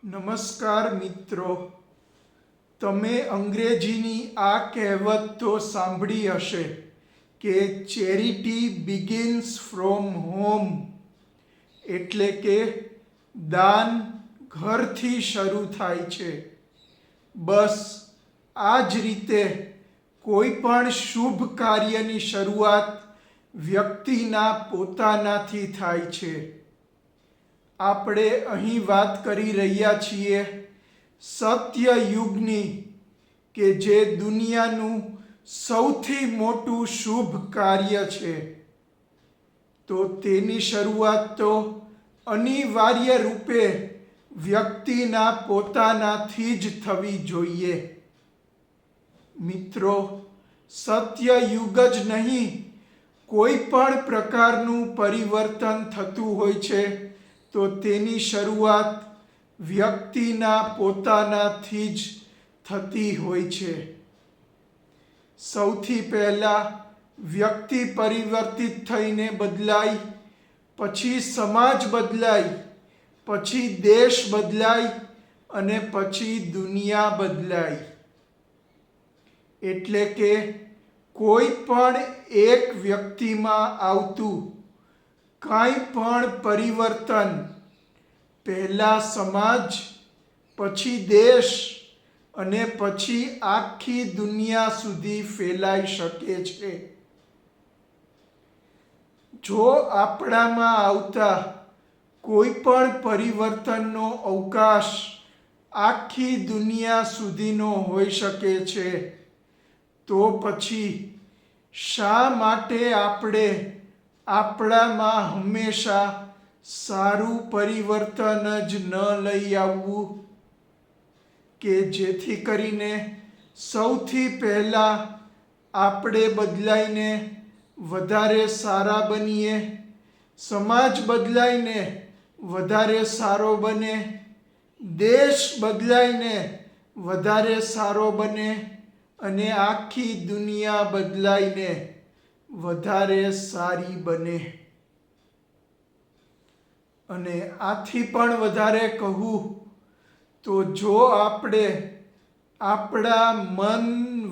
નમસ્કાર મિત્રો, તમે અંગ્રેજીની આ કહેવત તો સાંભળી હશે કે ચેરિટી બિગિન્સ ફ્રોમ હોમ, એટલે કે દાન ઘરથી શરૂ થાય છે. બસ આ જ રીતે કોઈ પણ શુભ કાર્યની શરૂઆત વ્યક્તિના પોતાનાથી થાય છે. આપણે અહીં વાત કરી રહ્યા છીએ સત્યયુગની, કે જે દુનિયાનું સૌથી મોટું શુભ કાર્ય છે. તો તેની શરૂઆત તો અનિવાર્ય રૂપે વ્યક્તિના પોતાનાથી જ થવી જોઈએ. મિત્રો, સત્યયુગ જ નહીં, કોઈ પણ પ્રકારનું પરિવર્તન થતું હોય છે તો તેની શરૂઆત વ્યક્તિના પોતાનાથી જ થતી હોય છે. સૌથી પહેલાં વ્યક્તિ પરિવર્તિત થઈને બદલાય, પછી સમાજ બદલાય, પછી દેશ બદલાય અને પછી દુનિયા બદલાય. એટલે કે કોઈ પણ એક વ્યક્તિમાં આવતું કાંઈ પણ પરિવર્તન પહેલાં સમાજ, પછી દેશ અને પછી આખી દુનિયા સુધી ફેલાઈ શકે છે. જો આપણામાં આવતા કોઈ પણ પરિવર્તનનો અવકાશ આખી દુનિયા સુધીનો હોઈ શકે છે, તો પછી શા માટે આપણે આપણામાં હંમેશા સારું પરિવર્તન જ ન લઈ આવવું, કે જેથી કરીને સૌથી પહેલાં આપણે બદલાઈને વધારે સારા બનીએ, સમાજ બદલાઈને વધારે સારો બને, દેશ બદલાઈને વધારે સારો બને અને આખી દુનિયા બદલાઈને વધારે સારી બને. અને આથી પણ વધારે કહું તો જો આપણે આપણા મન,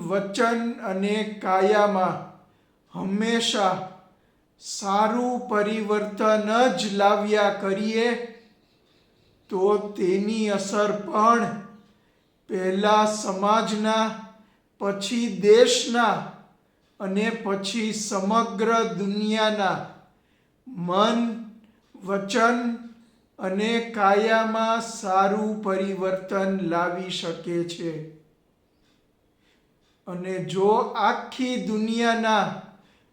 વચન અને કાયામાં હંમેશા સારું પરિવર્તન જ લાવ્યા કરીએ, તો તેની અસર પણ પહેલાં સમાજના, પછી દેશના અને પછી સમગ્ર દુનિયાના મન, વચન અને કાયામાં સારું પરિવર્તન લાવી શકે છે. અને જો આખી દુનિયાના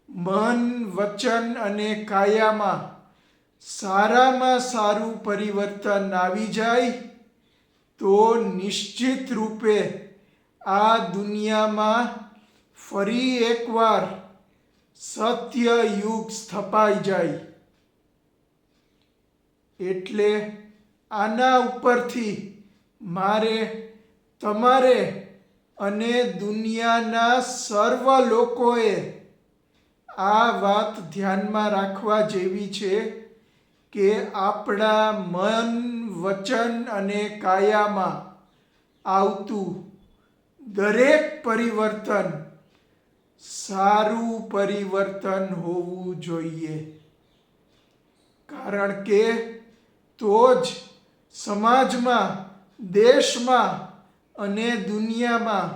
મન, વચન અને કાયામાં સારામાં સારું પરિવર્તન આવી જાય, તો નિશ્ચિત રૂપે આ દુનિયામાં ફરી એકવાર સત્યયુગ સ્થપાઈ જાય. એટલે આના ઉપરથી મારે, તમારે અને દુનિયાના સર્વ લોકોએ આ વાત ધ્યાનમાં રાખવા જેવી છે કે આપણા મન, વચન અને કાયામાં આવતું દરેક પરિવર્તન સારું પરિવર્તન હોવું જોઈએ. કારણ કે તો જ સમાજમાં, દેશમાં અને દુનિયામાં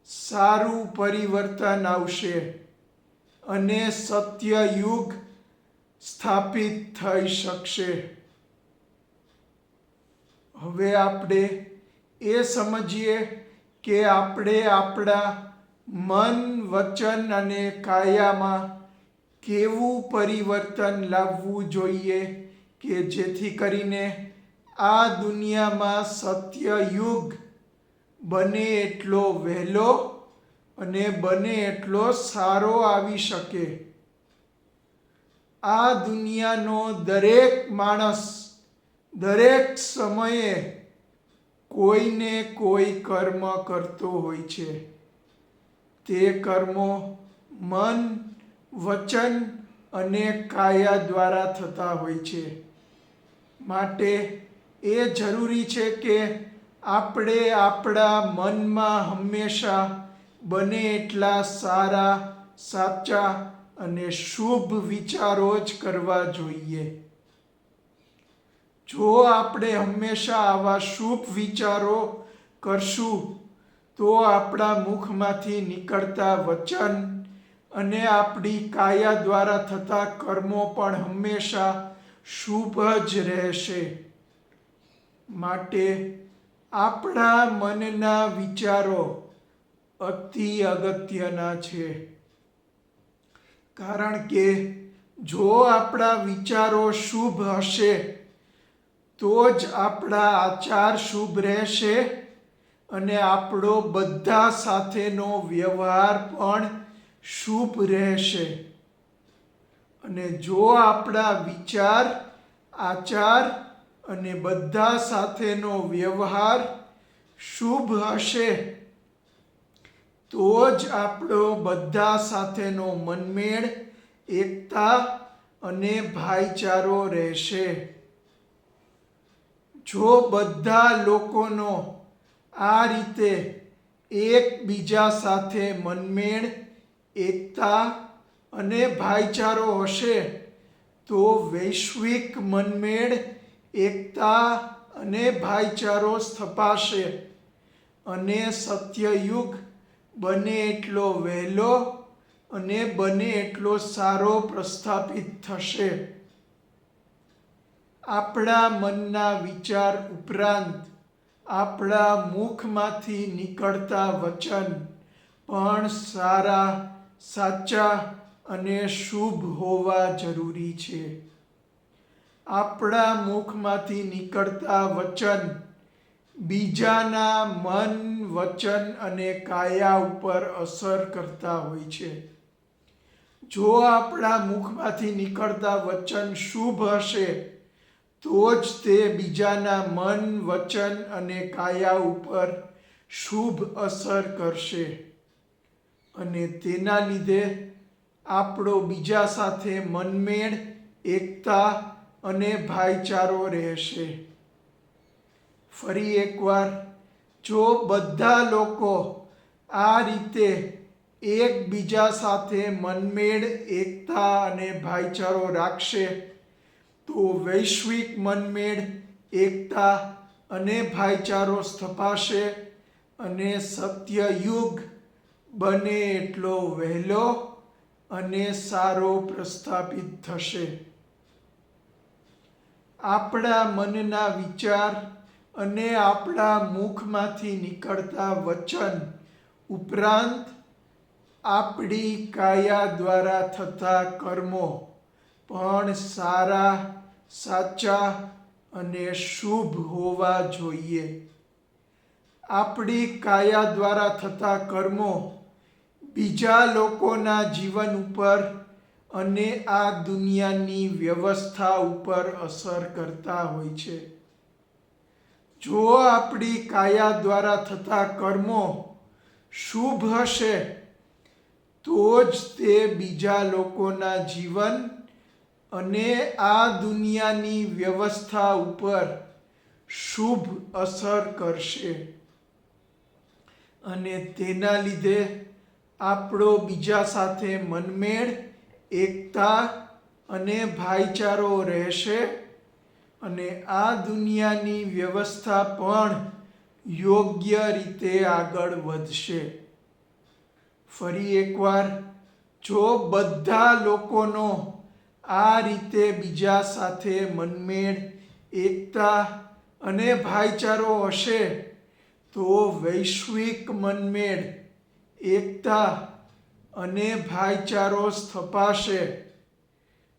સારું પરિવર્તન આવશે અને સત્યયુગ સ્થાપિત થઈ શકશે. હવે આપણે એ સમજીએ કે આપણે આપણા મન, વચન અને કાયામાં કેવું પરિવર્તન લાવવું જોઈએ કે જેથી કરીને આ દુનિયામાં સત્યયુગ બને એટલો વહેલો અને બને એટલો સારો આવી શકે. આ દુનિયાનો દરેક માણસ દરેક સમયે કોઈને કોઈ કર્મ કરતો હોય છે. તે કર્મો મન, વચન અને કાયા દ્વારા થતા હોય છે. માટે એ જરૂરી છે કે આપણે આપણા મનમાં હંમેશા બને એટલા સારા, સાચા અને શુભ વિચારો જ કરવા જોઈએ. જો આપણે હંમેશા આવા શુભ વિચારો કરશું તો આપણા મુખમાંથી નીકળતા વચન અને આપણી કાયા દ્વારા થતા કર્મો પણ હંમેશા શુભ જ રહેશે. માટે આપણા મનના વિચારો અતિ અગત્યના છે. કારણ કે જો આપણા વિચારો શુભ હશે તો જ આપણા આચાર શુભ રહેશે અને આપણો બધા સાથેનો વ્યવહાર પણ શુભ રહેશે. અને જો આપણા વિચાર, આચાર અને બધા સાથેનો વ્યવહાર શુભ હશે તો જ આપણો બધા સાથેનો મનમેળ, એકતા અને ભાઈચારો રહેશે. જો બધા લોકોનો આ રીતે એકબીજા સાથે મનમેળ, એકતા અને ભાઈચારો હશે તો વૈશ્વિક મનમેળ, એકતા અને ભાઈચારો સ્થપાશે અને સત્યયુગ બને એટલો વહેલો અને બને એટલો સારો પ્રસ્થાપિત થશે. આપણા મનના વિચાર ઉપરાંત આપણા મુખમાંથી નીકળતા વચન પણ સારા, સાચા અને શુભ હોવા જરૂરી છે. આપણા મુખમાંથી નીકળતા વચન બીજાના મન, વચન અને કાયા ઉપર અસર કરતા હોય છે. જો આપણા મુખમાંથી નીકળતા વચન શુભ હશે તો જ તે બીજાના મન, વચન અને કાયા ઉપર શુભ અસર કરશે અને તેના લીધે આપણો બીજા સાથે મનમેળ, એકતા અને ભાઈચારો રહેશે. ફરી એકવાર, જો બધા લોકો આ રીતે એકબીજા સાથે મનમેળ, એકતા અને ભાઈચારો રાખશે તો વૈશ્વિક મનમેળ, એકતા અને ભાઈચારો સ્થપાશે અને સત્યયુગ બને એટલો વહેલો અને સારો પ્રસ્થાપિત થશે. આપણા મનના વિચાર અને આપણા મુખમાંથી નીકળતા વચન ઉપરાંત આપણી કાયા દ્વારા થતા કર્મો પણ સારા, સાચા અને શુભ હોવા જોઈએ. આપણી કાયા દ્વારા થતા કર્મો બીજા લોકોના જીવન ઉપર અને આ દુનિયાની વ્યવસ્થા ઉપર અસર કરતા હોય છે. જો આપણી કાયા દ્વારા થતા કર્મો શુભ હશે તો જ તે બીજા લોકોના જીવન અને આ દુનિયાની વ્યવસ્થા ઉપર શુભ અસર કરશે અને તેના લીધે આપણો બીજા સાથે મનમેળ, એકતા અને ભાઈચારો રહેશે અને આ દુનિયાની વ્યવસ્થા પણ યોગ્ય રીતે આગળ વધશે. ફરી એકવાર, જો બધા લોકોનો આ રીતે બીજા સાથે મનમેળ, એકતા અને ભાઈચારો હશે તો વૈશ્વિક મનમેળ, એકતા અને ભાઈચારો સ્થપાશે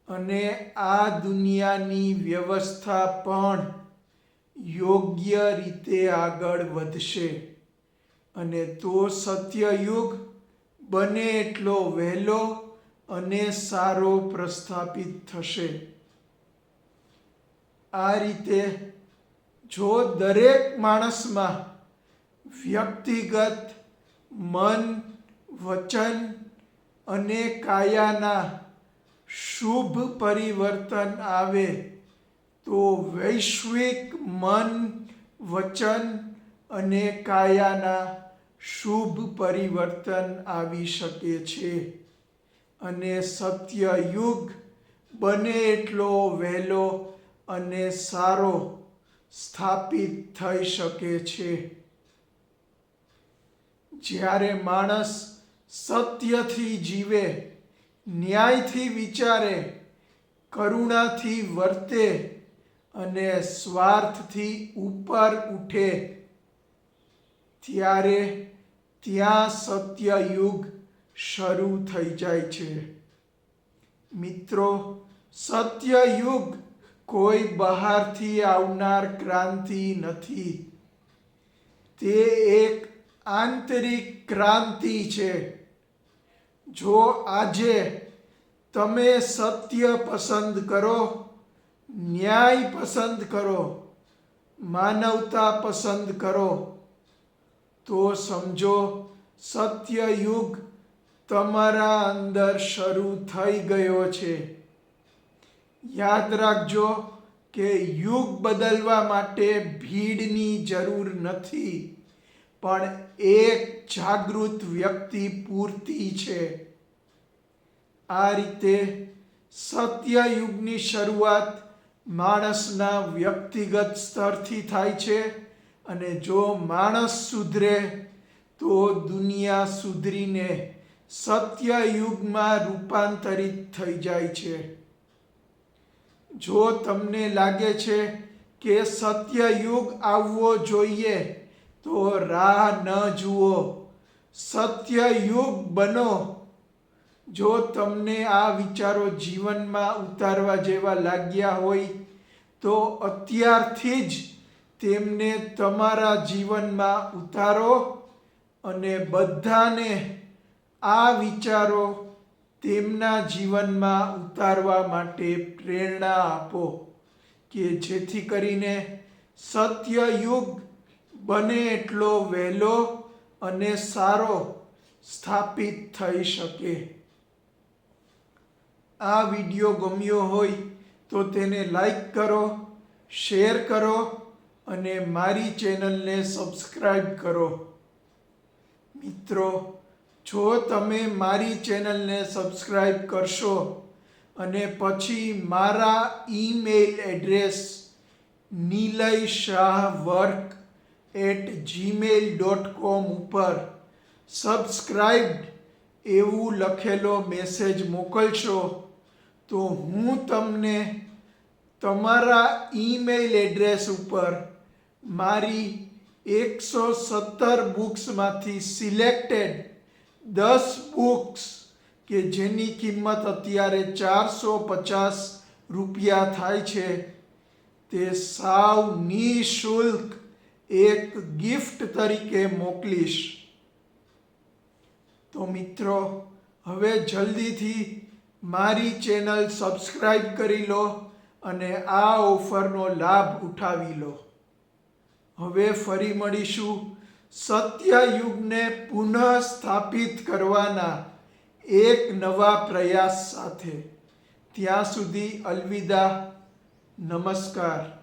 અને આ દુનિયાની વ્યવસ્થા પણ યોગ્ય રીતે આગળ વધશે અને તો સત્યયુગ બને એટલો વહેલો અને સારો પ્રસ્થાપિત થશે. આ રીતે જો દરેક માણસમાં વ્યક્તિગત મન, વચન અને કાયાના શુભ પરિવર્તન આવે તો વૈશ્વિક મન, વચન અને કાયાના શુભ પરિવર્તન આવી શકે છે અને સત્ય યુગ બને એટલો વહેલો અને સારો સ્થાપિત થઈ શકે છે. જ્યારે માણસ સત્યથી જીવે, ન્યાયથી વિચારે, કરુણાથી વર્તે અને સ્વાર્થથી ઉપર ઉઠે, ત્યારે ત્યાં સત્યયુગ શરૂ થઈ જાય છે. મિત્રો, સત્યયુગ કોઈ બહારથી આવનાર ક્રાંતિ નથી. તે એક આંતરિક ક્રાંતિ છે. જો આજે તમે સત્ય પસંદ કરો, ન્યાય પસંદ કરો, માનવતા પસંદ કરો, તો સમજો સત્યયુગ તમારા અંદર શરૂ થઈ ગયો છે. યાદ રાખજો કે યુગ બદલવા માટે ભીડની જરૂર નથી, પણ એક જાગૃત વ્યક્તિ પૂરતી છે. આ રીતે સત્યયુગની શરૂઆત માણસના વ્યક્તિગત સ્તરથી થાય છે અને જો માણસ સુધરે તો દુનિયા સુધરીને સત્યયુગમાં રૂપાંતરિત થઈ જાય છે. જો તમને લાગે છે કે સત્યયુગ આવવો જોઈએ તો રાહ ન જુઓ, સત્યયુગ બનો. જો તમને આ વિચારો જીવનમાં ઉતારવા જેવા લાગ્યા હોય તો અત્યારથી જ તેમને તમારા જીવનમાં ઉતારો અને બધાને આ વિચારો તેમના જીવનમાં ઉતારવા માટે પ્રેરણા આપો કે જેથી કરીને સત્યયુગ બને એટલો વહેલો અને સારો સ્થાપિત થઈ શકે. આ વિડીયો ગમ્યો હોય તો તેને લાઈક કરો, શેર કરો અને મારી ચેનલને સબસ્ક્રાઈબ કરો. મિત્રો, જો તમે મારી ચેનલને સબસ્ક્રાઈબ કરશો અને પછી મારા ઈમેલ એડ્રેસ nilayshahwork@gmail.com ઉપર સબસ્ક્રાઇબ્ડ એવું લખેલો મેસેજ મોકલશો તો હું તમને તમારા ઈમેલ એડ્રેસ ઉપર મારી 117 બુક્સમાંથી સિલેક્ટેડ 10 બુક્સ કે જેની કિંમત અત્યારે 450 રૂપિયા થાય છે તે સાવ નિઃશુલ્ક એક ગિફ્ટ તરીકે મોકલીશ. તો મિત્રો, હવે જલ્દીથી મારી ચેનલ સબસ્ક્રાઈબ કરી લો અને આ ઓફરનો લાભ ઉઠાવી લો. હવે ફરી મળીશું સત્યયુગને પુનઃ સ્થાપિત કરવાના એક નવા પ્રયાસ સાથે. ત્યાં સુધી અલવિદા. નમસ્કાર.